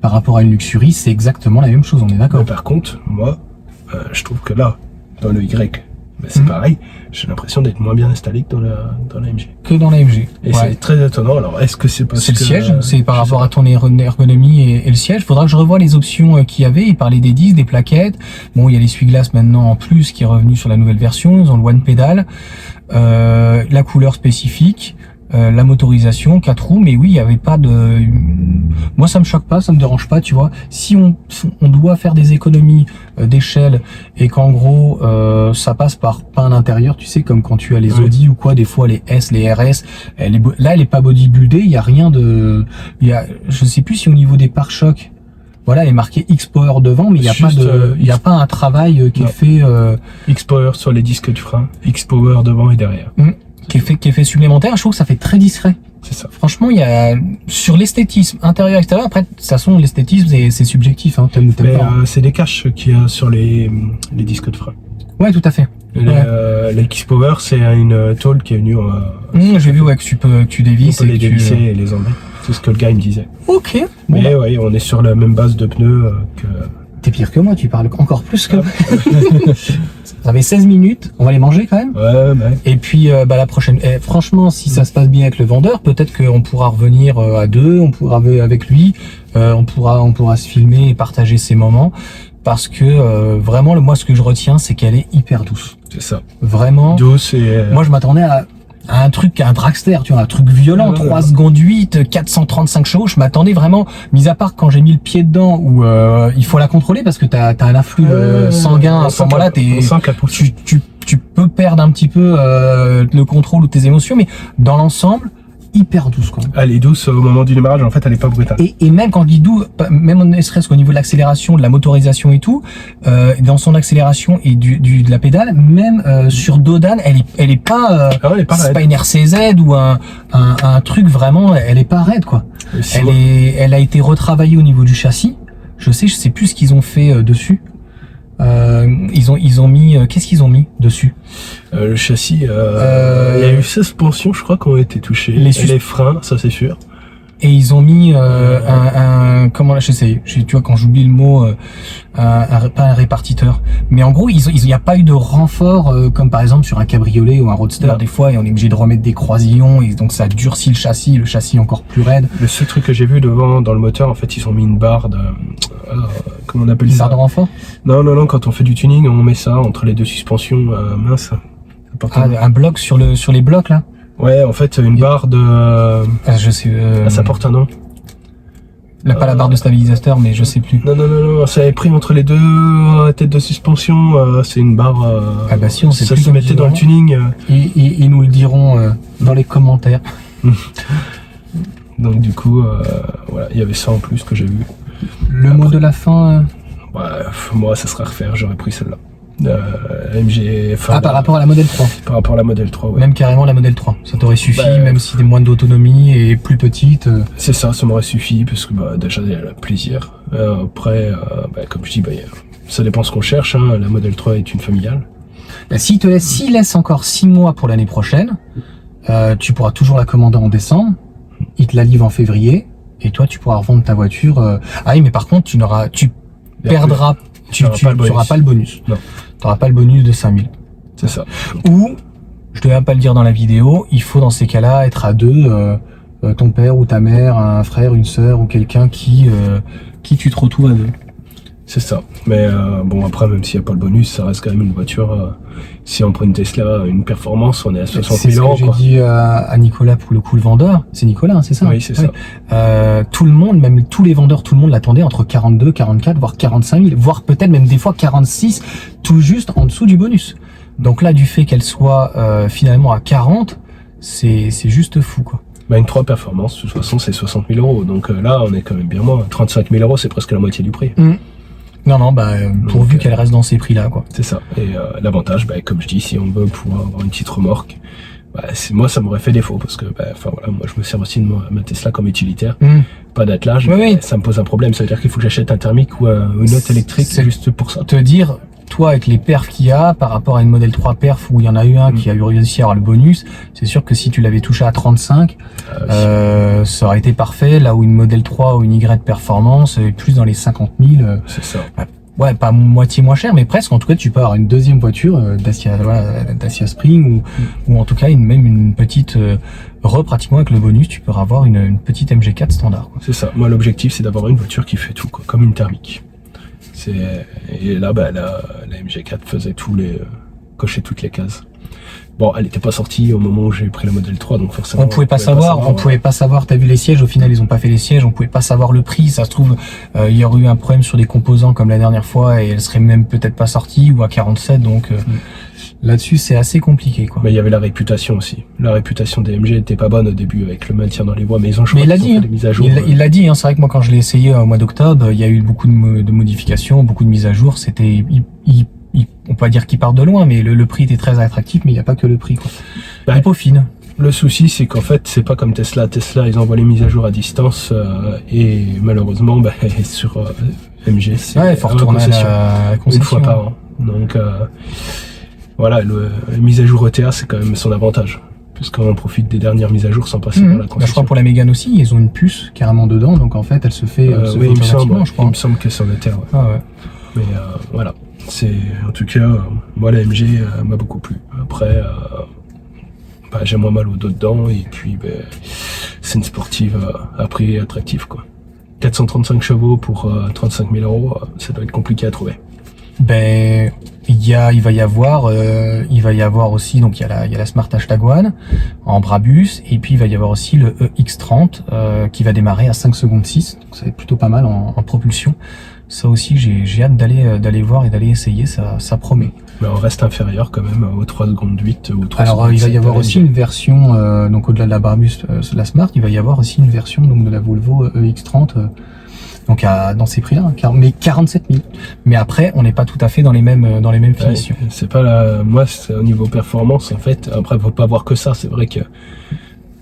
par rapport à une Luxury, c'est exactement la même chose, on est d'accord. Par contre, moi, je trouve que là, dans le Y, c'est pareil, j'ai l'impression d'être moins bien installé que dans la MG. Que dans la MG. Et c'est très étonnant. Alors, est-ce que c'est parce que... C'est le siège, c'est par rapport à ton ergonomie et le siège. Faudra que je revoie les options qu'il y avait. Il parlait des disques, des plaquettes. Bon, il y a l'essuie-glace maintenant en plus qui est revenu sur la nouvelle version. Ils ont le One Pedal, la couleur spécifique, la motorisation, 4 roues. Mais oui, il y avait pas de... Moi, ça me choque pas, ça me dérange pas, tu vois. Si on doit faire des économies d'échelle et qu'en gros, ça passe par pas un intérieur, tu sais, comme quand tu as les Audi ou quoi, des fois les S, les RS, là, elle est pas bodybuildée, il y a rien de... je sais plus si au niveau des pare-chocs, voilà, elle est marquée X-Power devant, mais il n'y a pas un travail qui est fait... X-Power sur les disques du frein, X-Power devant et derrière. Qui est fait supplémentaire. Je trouve que ça fait très discret. C'est ça. Franchement, il y a sur l'esthétisme intérieur extérieur. Après, de toute façon, l'esthétisme c'est subjectif. Hein, t'aimes ou t'aimes pas. C'est des caches qu'il y a sur les disques de frein. Ouais, tout à fait. Les X-Power, c'est une tôle qui est venue. J'ai vu que tu dévisses. On peut les dévisser et les enlever. C'est ce que le gars il me disait. Ok. Bon, mais ouais, on est sur la même base de pneus que. T'es pire que moi, tu parles encore plus que moi. Ça fait 16 minutes, on va les manger quand même. Ouais. Et puis la prochaine, franchement, si ça se passe bien avec le vendeur, peut-être qu'on pourra revenir à deux, on pourra avec lui, on pourra se filmer et partager ces moments. Parce que vraiment, moi, ce que je retiens, c'est qu'elle est hyper douce. C'est ça. Vraiment. Douce et... Moi, je m'attendais à un dragster, tu vois, un truc violent, 3 secondes 8, 435 chevaux, je m'attendais vraiment, mis à part quand j'ai mis le pied dedans, où il faut la contrôler parce que t'as un afflux sanguin, à ce moment-là, tu peux perdre un petit peu le contrôle de tes émotions, mais dans l'ensemble, hyper douce quoi. Elle est douce au moment du démarrage, en fait elle est pas brutale. Et même quand je dis douce, même ne serait-ce qu'au niveau de l'accélération, de la motorisation et tout, dans son accélération et de la pédale, même sur Dodane, elle est pas, c'est pas une RCZ ou un truc vraiment, elle est pas raide quoi. Elle a été retravaillée au niveau du châssis. Je sais plus ce qu'ils ont fait dessus. Ils ont mis qu'est-ce qu'ils ont mis dessus? Le châssis, il y a eu 16 suspensions je crois qui ont été touchées, les freins, ça c'est sûr. Et ils ont mis comment là, tu vois quand j'oublie le mot, pas un répartiteur, mais en gros il y a pas eu de renfort comme par exemple sur un cabriolet ou un roadster. Des fois et on est obligé de remettre des croisillons et donc ça durcit le châssis est encore plus raide. Le seul truc que j'ai vu devant dans le moteur, en fait ils ont mis une barre de comment on appelle ça? Une barre de renfort? Non, quand on fait du tuning on met ça entre les deux suspensions minces. Un bloc sur les blocs là? Ouais, en fait, une barre de... je sais... ça porte un nom. Pas la barre de stabilisateur, mais je sais plus. Non, ça est pris entre les deux têtes de suspension. C'est une barre... ah bah si, on sait ça plus se mettait dans le tuning. Ils nous le diront dans les commentaires. Donc du coup, voilà, il y avait ça en plus que j'ai vu. Le mot de la fin moi, ça serait à refaire, j'aurais pris celle-là. MG... par rapport à la Model 3. Par rapport à la Model 3, ouais. Même carrément la Model 3. Ça t'aurait suffi, même si t'es moins d'autonomie et plus petite. C'est ça m'aurait suffi, parce que déjà, il y a le plaisir. Après, comme je dis, ça dépend ce qu'on cherche. Hein. La Model 3 est une familiale. S'il laisse encore 6 mois pour l'année prochaine, tu pourras toujours la commander en décembre. Il te la livre en février. Et toi, tu pourras revendre ta voiture. Ah oui, mais par contre, tu perdras... Tu n'auras pas le bonus. Non. Tu n'auras pas le bonus de 5000. C'est ça. Ou, je ne devais même pas le dire dans la vidéo, il faut dans ces cas-là être à deux, ton père ou ta mère, un frère, une sœur ou quelqu'un qui tu te retrouves à deux. C'est ça. Mais bon, après, même s'il n'y a pas le bonus, ça reste quand même une voiture. Si on prend une Tesla, une performance, on est à 60 000 euros. C'est ce que j'ai dit à Nicolas pour le coup, le vendeur. C'est Nicolas, hein, c'est ça? Oui, c'est ça. Tout le monde, même tous les vendeurs, tout le monde l'attendait entre 42, 44, voire 45 000, voire peut-être même des fois 46, tout juste en dessous du bonus. Donc là, du fait qu'elle soit finalement à 40, c'est juste fou, quoi. Une 3 performance, de toute façon, c'est 60 000 euros. Donc là, on est quand même bien moins. 35 000 euros, c'est presque la moitié du prix. Non, pourvu qu'elle reste dans ces prix-là, quoi. C'est ça. Et l'avantage, comme je dis, si on veut pouvoir avoir une petite remorque, moi, ça m'aurait fait défaut parce que, voilà, moi, je me sers aussi de ma Tesla comme utilitaire. Pas d'attelage. Oui. Ça me pose un problème. Ça veut dire qu'il faut que j'achète un thermique ou une autre électrique juste pour ça. Te dire, toi, avec les perfs qu'il y a, par rapport à une Model 3 perf où il y en a eu un qui a eu réussi à avoir le bonus, c'est sûr que si tu l'avais touché à 35, ça aurait été parfait. Là où une Model 3 ou une Y performance, plus dans les 50 000. C'est ça. Ouais, pas moitié moins cher, mais presque. En tout cas, tu peux avoir une deuxième voiture Dacia Spring ou en tout cas même une petite pratiquement avec le bonus, tu peux avoir une petite MG4 standard, quoi. C'est ça. Moi, l'objectif, c'est d'avoir une voiture qui fait tout, quoi, comme une thermique. Et là, la MG4 faisait cochait toutes les cases. Bon, elle n'était pas sortie au moment où j'ai pris la Model 3, donc forcément... On pouvait pas savoir, t'as vu les sièges, au final ils ont pas fait les sièges, on pouvait pas savoir le prix, ça se trouve, il y aurait eu un problème sur des composants comme la dernière fois et elle serait même peut-être pas sortie, ou à 47, donc là-dessus c'est assez compliqué, quoi. Mais il y avait la réputation aussi. La réputation des MG était pas bonne au début avec le maintien dans les voies, mais ils ont choisi des mises à jour. Il l'a dit, hein, c'est vrai que moi quand je l'ai essayé au mois d'octobre, il y a eu beaucoup de modifications, beaucoup de mises à jour, c'était... on peut pas dire qu'il part de loin, mais le prix était très attractif, mais il n'y a pas que le prix, quoi. Il peaufine. Le souci, c'est qu'en fait, c'est pas comme Tesla. Tesla, ils envoient les mises à jour à distance, et malheureusement, sur MG, c'est faut retourner à la concession. Une fois par an. Donc, voilà, la mise à jour ETA, c'est quand même son avantage, puisqu'on profite des dernières mises à jour sans passer par la concession. Je crois pour la Mégane aussi, ils ont une puce carrément dedans, donc en fait, elle se fait automatiquement, je crois. Il me semble que c'est en ETA, ouais. Ah ouais. Mais voilà. En tout cas, moi la MG m'a beaucoup plu. Après, j'ai moins mal au dos dedans et puis c'est une sportive à prix attractif, quoi. 435 chevaux pour 35 000 euros, ça doit être compliqué à trouver. Il va y avoir aussi, donc il y a la Smart H-Tiguan en Brabus, et puis il va y avoir aussi le EX30 qui va démarrer à 5 secondes 6, donc ça va être plutôt pas mal en propulsion. Ça aussi, j'ai hâte d'aller voir et d'aller essayer, ça promet. Mais on reste inférieur quand même aux 3 secondes 8 ou 3 Alors il va y avoir aussi une version, donc au-delà de la Brabus, la Smart, il va y avoir aussi une version donc de la Volvo EX30, donc dans ces prix-là, mais 47 000. Mais après, on n'est pas tout à fait dans les mêmes finitions. C'est pas moi, c'est au niveau performance en fait. Après, faut pas voir que ça. C'est vrai que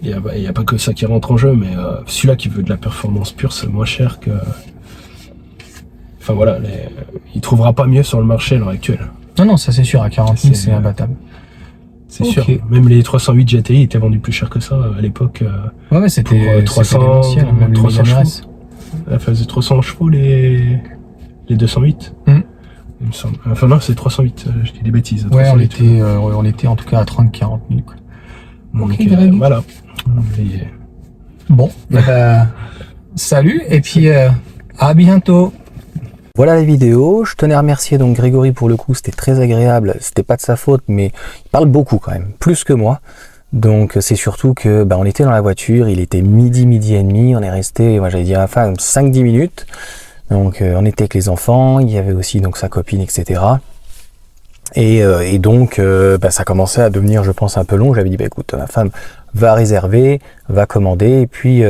il y a pas que ça qui rentre en jeu, mais celui-là qui veut de la performance pure, c'est moins cher que. Enfin voilà, il trouvera pas mieux sur le marché à l'heure actuelle. Non, ça c'est sûr, à 40 000 c'est imbattable. C'est sûr. Même les 308 GTI étaient vendus plus cher que ça à l'époque. Ouais, c'était 300, même 300 chevaux. Elle faisait 300 chevaux les 208. Il me semble. Enfin non, c'est 308, je dis des bêtises. Ouais, on était en tout cas à 30-40 000. Quoi. Donc voilà. Bon, salut et puis à bientôt. Voilà la vidéo, je tenais à remercier donc Grégory pour le coup, c'était très agréable, c'était pas de sa faute mais il parle beaucoup quand même, plus que moi, Donc c'est surtout que on était dans la voiture, il était midi et demi, on est resté, moi j'allais dire à la fin 5-10 minutes. Donc on était avec les enfants, il y avait aussi donc sa copine, etc. Et donc ça commençait à devenir, je pense, un peu long. J'avais dit écoute, ma femme va réserver, va commander, et puis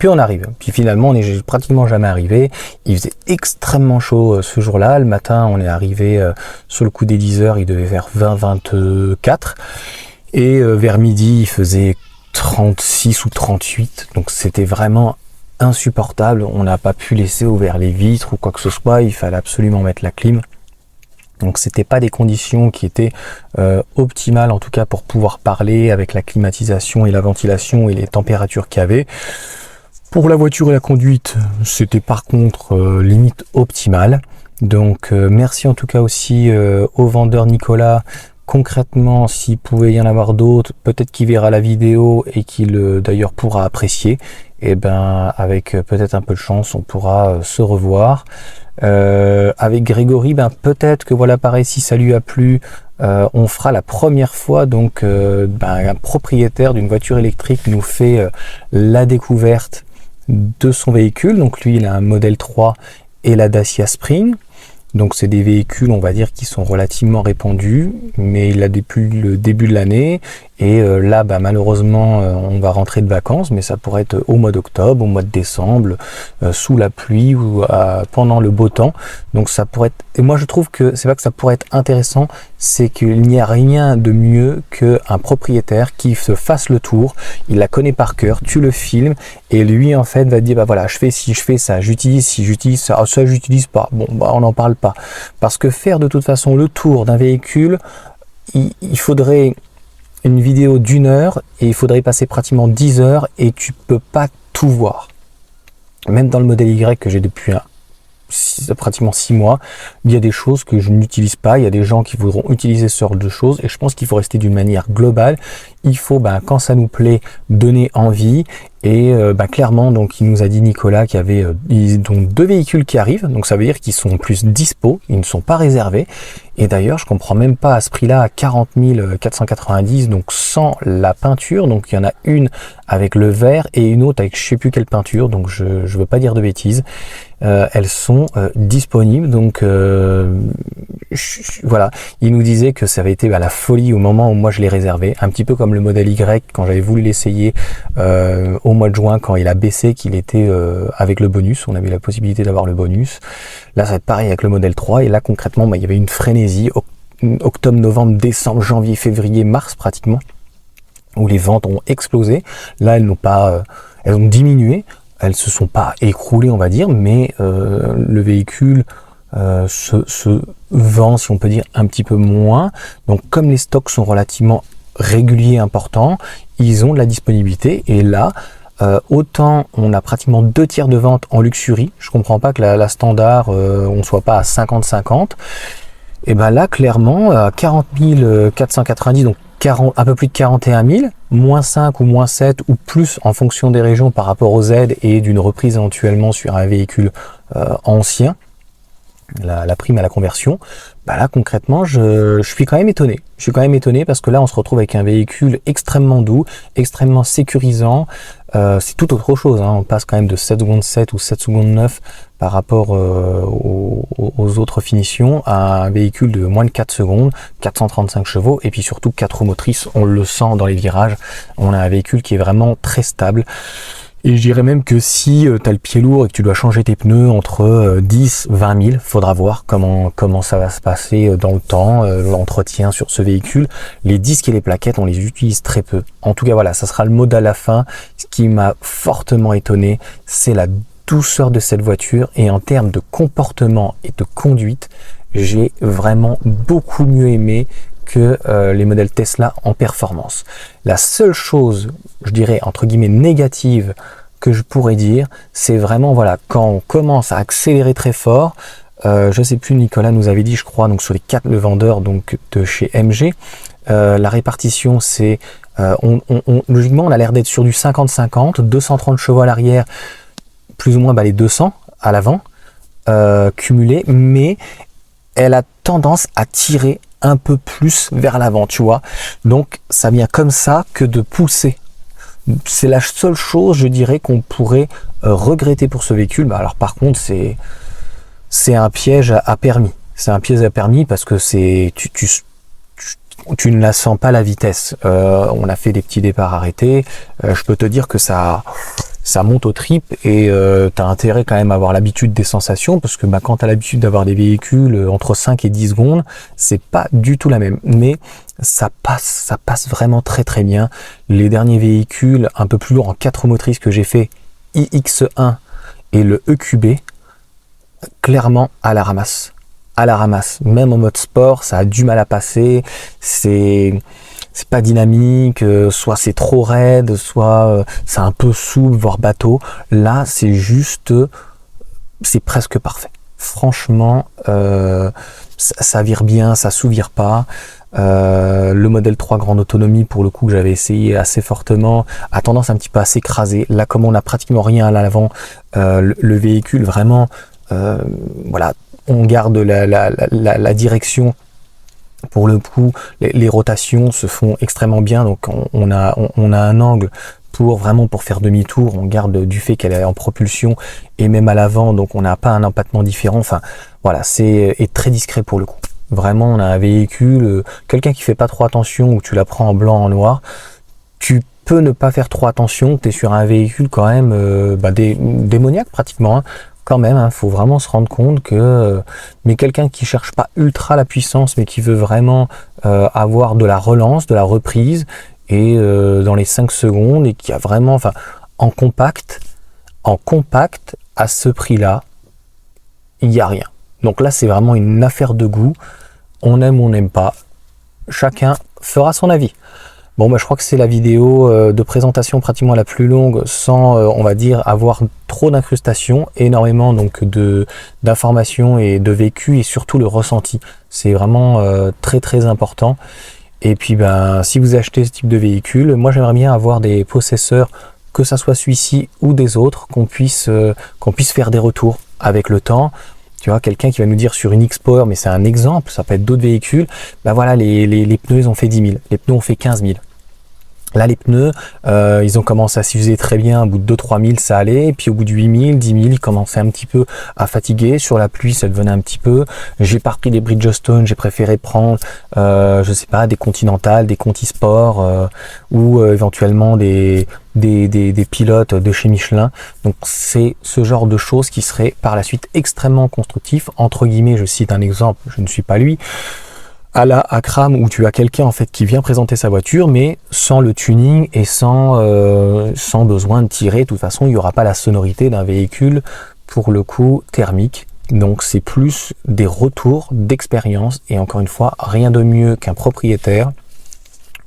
on arrive. Puis finalement on n'est pratiquement jamais arrivé. Il faisait extrêmement chaud ce jour-là. Le matin on est arrivé sur le coup des 10 heures, il devait faire 20-24. Et vers midi, il faisait 36 ou 38. Donc c'était vraiment insupportable. On n'a pas pu laisser ouvert les vitres ou quoi que ce soit. Il fallait absolument mettre la clim. Donc c'était pas des conditions qui étaient optimales, en tout cas pour pouvoir parler avec la climatisation et la ventilation et les températures qu'il y avait. Pour la voiture et la conduite, c'était par contre limite optimal. Donc merci en tout cas aussi au vendeur Nicolas. Concrètement, s'il pouvait y en avoir d'autres, peut-être qu'il verra la vidéo et qu'il d'ailleurs pourra apprécier. Et avec peut-être un peu de chance, on pourra se revoir. Avec Grégory, peut-être que voilà, pareil, si ça lui a plu, on fera la première fois donc un propriétaire d'une voiture électrique nous fait la découverte de son véhicule. Donc lui, il a un modèle 3 et la Dacia Spring. Donc c'est des véhicules, on va dire, qui sont relativement répandus, mais il a depuis le début de l'année. Et là, malheureusement, on va rentrer de vacances, mais ça pourrait être au mois d'octobre, au mois de décembre, sous la pluie ou pendant le beau temps. Donc ça pourrait être... Et moi je trouve que c'est pas que ça pourrait être intéressant, c'est qu'il n'y a rien de mieux qu'un propriétaire qui se fasse le tour, il la connaît par cœur, tu le filmes, et lui en fait va te dire voilà, je fais ci, je fais ça, j'utilise ci, j'utilise ça, ça j'utilise pas, bon on n'en parle pas. Parce que faire de toute façon le tour d'un véhicule, il faudrait une vidéo d'1 heure et il faudrait passer pratiquement 10 heures et tu peux pas tout voir. Même dans le modèle Y que j'ai depuis pratiquement 6 mois, il y a des choses que je n'utilise pas, il y a des gens qui voudront utiliser ce genre de choses et je pense qu'il faut rester d'une manière globale. Il faut, quand ça nous plaît, donner envie. Et clairement, donc il nous a dit Nicolas qu'il y avait donc 2 véhicules qui arrivent, donc ça veut dire qu'ils sont plus dispo, ils ne sont pas réservés. Et d'ailleurs, je comprends même pas à ce prix-là, à 40 490, donc sans la peinture. Donc il y en a une avec le vert et une autre avec je sais plus quelle peinture, donc je veux pas dire de bêtises. Elles sont disponibles, donc voilà. Il nous disait que ça avait été la folie au moment où moi je l'ai réservé, un petit peu comme le modèle Y quand j'avais voulu l'essayer au mois de juin quand il a baissé, qu'il était avec le bonus, on avait la possibilité d'avoir le bonus. Là ça va être pareil avec le modèle 3 et là concrètement il y avait une frénésie, octobre, novembre, décembre, janvier, février, mars pratiquement, où les ventes ont explosé. Là elles n'ont pas, elles ont diminué, elles se sont pas écroulées on va dire, mais le véhicule se vend, si on peut dire, un petit peu moins. Donc comme les stocks sont relativement réguliers, importants, ils ont de la disponibilité et là autant on a pratiquement 2 tiers de vente en luxury. Je comprends pas que la standard on soit pas à 50-50. Et là clairement à 40 490, donc un peu plus de 41 000, moins 5 ou moins 7 ou plus en fonction des régions par rapport aux aides et d'une reprise éventuellement sur un véhicule ancien, la prime à la conversion. Là concrètement je suis quand même étonné. Je suis quand même étonné parce que là on se retrouve avec un véhicule extrêmement doux, extrêmement sécurisant. C'est tout autre chose, hein. On passe quand même de 7 secondes 7 ou 7 secondes 9 par rapport aux autres finitions à un véhicule de moins de 4 secondes, 435 chevaux et puis surtout 4 roues motrices, on le sent dans les virages. On a un véhicule qui est vraiment très stable. Et je dirais même que si tu as le pied lourd et que tu dois changer tes pneus entre 10 20 000, faudra voir comment ça va se passer dans le temps, l'entretien sur ce véhicule. Les disques et les plaquettes, on les utilise très peu. En tout cas, voilà, ça sera le mot à la fin. Ce qui m'a fortement étonné, c'est la douceur de cette voiture. Et en termes de comportement et de conduite, j'ai vraiment beaucoup mieux aimé que les modèles Tesla en performance. La seule chose, je dirais, entre guillemets, négative que je pourrais dire, c'est vraiment, voilà, quand on commence à accélérer très fort, je sais plus, Nicolas nous avait dit, je crois, donc sur les 4 vendeurs donc de chez MG, la répartition, c'est, logiquement, on a l'air d'être sur du 50-50, 230 chevaux à l'arrière, plus ou moins les 200 à l'avant, cumulés, mais elle a tendance à tirer un peu plus vers l'avant, tu vois. Donc ça vient comme ça que de pousser. C'est la seule chose, je dirais, qu'on pourrait regretter pour ce véhicule. Bah, alors par contre, c'est un piège à permis. C'est un piège à permis parce que tu ne la sens pas la vitesse. On a fait des petits départs arrêtés. Je peux te dire que ça monte aux tripes et tu as intérêt quand même à avoir l'habitude des sensations parce que quand tu as l'habitude d'avoir des véhicules entre 5 et 10 secondes, c'est pas du tout la même. Mais ça passe vraiment très très bien. Les derniers véhicules un peu plus lourds en 4 motrices que j'ai fait, iX1 et le EQB, clairement à la ramasse. Même en mode sport, ça a du mal à passer, c'est pas dynamique, soit c'est trop raide, soit c'est un peu souple, voire bateau. Là, c'est presque parfait. Franchement, ça vire bien, ça sous-vire pas. Le modèle 3 grande autonomie, pour le coup, que j'avais essayé assez fortement, a tendance un petit peu à s'écraser. Là, comme on n'a pratiquement rien à l'avant, le véhicule vraiment, voilà, on garde la direction. Pour le coup, les rotations se font extrêmement bien, donc on a un angle pour faire demi-tour. On garde du fait qu'elle est en propulsion et même à l'avant, donc on n'a pas un empattement différent. Enfin, voilà, c'est très discret pour le coup. Vraiment, on a un véhicule, quelqu'un qui fait pas trop attention, ou tu la prends en blanc, en noir, tu peux ne pas faire trop attention, tu es sur un véhicule quand même démoniaque pratiquement, hein. Quand même, faut vraiment se rendre compte que mais quelqu'un qui cherche pas ultra la puissance, mais qui veut vraiment avoir de la relance, de la reprise, et dans les 5 secondes, et qui a vraiment, en compact, à ce prix-là, il n'y a rien. Donc là, c'est vraiment une affaire de goût. On aime ou on n'aime pas. Chacun fera son avis. Bon, je crois que c'est la vidéo de présentation pratiquement la plus longue sans, on va dire, avoir trop d'incrustations, énormément donc d'informations et de vécu et surtout le ressenti. C'est vraiment très très important. Et puis, si vous achetez ce type de véhicule, moi j'aimerais bien avoir des possesseurs, que ça soit celui-ci ou des autres, qu'on puisse faire des retours avec le temps. Tu vois, quelqu'un qui va nous dire sur une X-Power, mais c'est un exemple, ça peut être d'autres véhicules, voilà, les pneus, ils ont fait 10 000, les pneus ont fait 15 000. Là, les pneus, ils ont commencé à s'user très bien, au bout de 2-3 000, ça allait, et puis au bout de 8 000, 10 000, ils commençaient un petit peu à fatiguer, sur la pluie, ça devenait un petit peu, j'ai pas repris des Bridgestone, j'ai préféré prendre, je sais pas, des Continental, des Conti Sport, ou éventuellement des pilotes de chez Michelin. Donc c'est ce genre de choses qui serait par la suite extrêmement constructif. Entre guillemets, je cite un exemple, je ne suis pas lui, à la Akram, où tu as quelqu'un en fait qui vient présenter sa voiture, mais sans le tuning et sans besoin de tirer. De toute façon, il n'y aura pas la sonorité d'un véhicule pour le coup thermique. Donc c'est plus des retours d'expérience, et encore une fois, rien de mieux qu'un propriétaire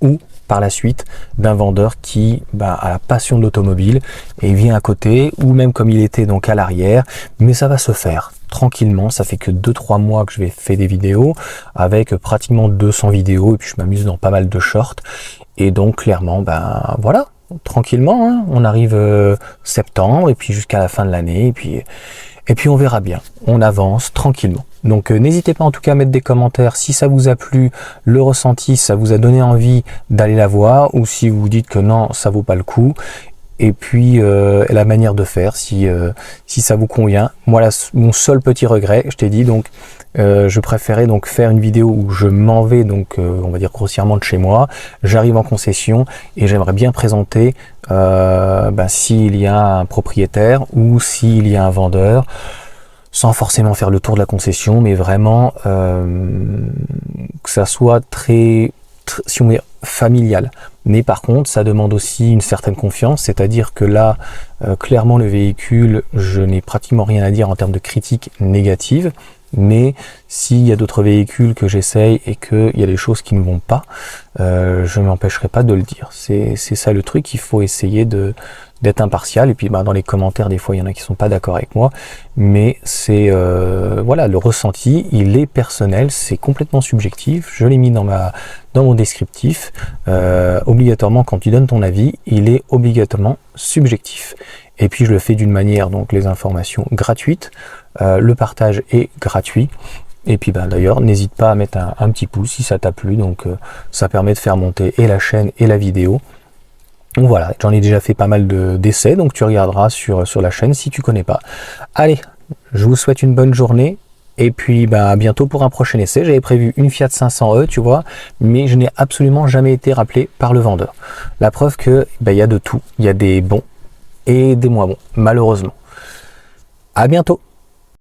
ou par la suite d'un vendeur qui a la passion de l'automobile et vient à côté, ou même comme il était donc à l'arrière, mais ça va se faire tranquillement. Ça fait que 2-3 mois que je vais faire des vidéos avec pratiquement 200 vidéos, et puis je m'amuse dans pas mal de shorts, et donc clairement voilà, tranquillement, hein, on arrive septembre et puis jusqu'à la fin de l'année, et puis on verra bien, on avance tranquillement. Donc n'hésitez pas en tout cas à mettre des commentaires si ça vous a plu, le ressenti, ça vous a donné envie d'aller la voir, ou si vous dites que non, ça vaut pas le coup. Et puis la manière de faire, si ça vous convient. Moi, mon seul petit regret, je t'ai dit, donc je préférais donc faire une vidéo où je m'en vais, donc on va dire grossièrement de chez moi, j'arrive en concession et j'aimerais bien présenter s'il y a un propriétaire ou s'il y a un vendeur, sans forcément faire le tour de la concession, mais vraiment que ça soit très si on veut dire, familial. Mais par contre, ça demande aussi une certaine confiance, c'est-à-dire que là, clairement, le véhicule, je n'ai pratiquement rien à dire en termes de critiques négatives, mais s'il y a d'autres véhicules que j'essaye et qu'il y a des choses qui ne vont pas, je ne m'empêcherai pas de le dire. C'est ça le truc, il faut essayer d'être impartial, et puis dans les commentaires des fois il y en a qui sont pas d'accord avec moi, mais c'est voilà, le ressenti il est personnel, c'est complètement subjectif, je l'ai mis dans mon descriptif. Obligatoirement quand tu donnes ton avis, il est obligatoirement subjectif, et puis je le fais d'une manière, donc les informations gratuites, le partage est gratuit, Et puis d'ailleurs, n'hésite pas à mettre un petit pouce si ça t'a plu, donc ça permet de faire monter et la chaîne et la vidéo. Donc voilà, j'en ai déjà fait pas mal d'essais, donc tu regarderas sur la chaîne si tu connais pas. Allez, je vous souhaite une bonne journée, et puis à bientôt pour un prochain essai. J'avais prévu une Fiat 500e, tu vois, mais je n'ai absolument jamais été rappelé par le vendeur. La preuve que y a de tout, il y a des bons et des moins bons, malheureusement. À bientôt.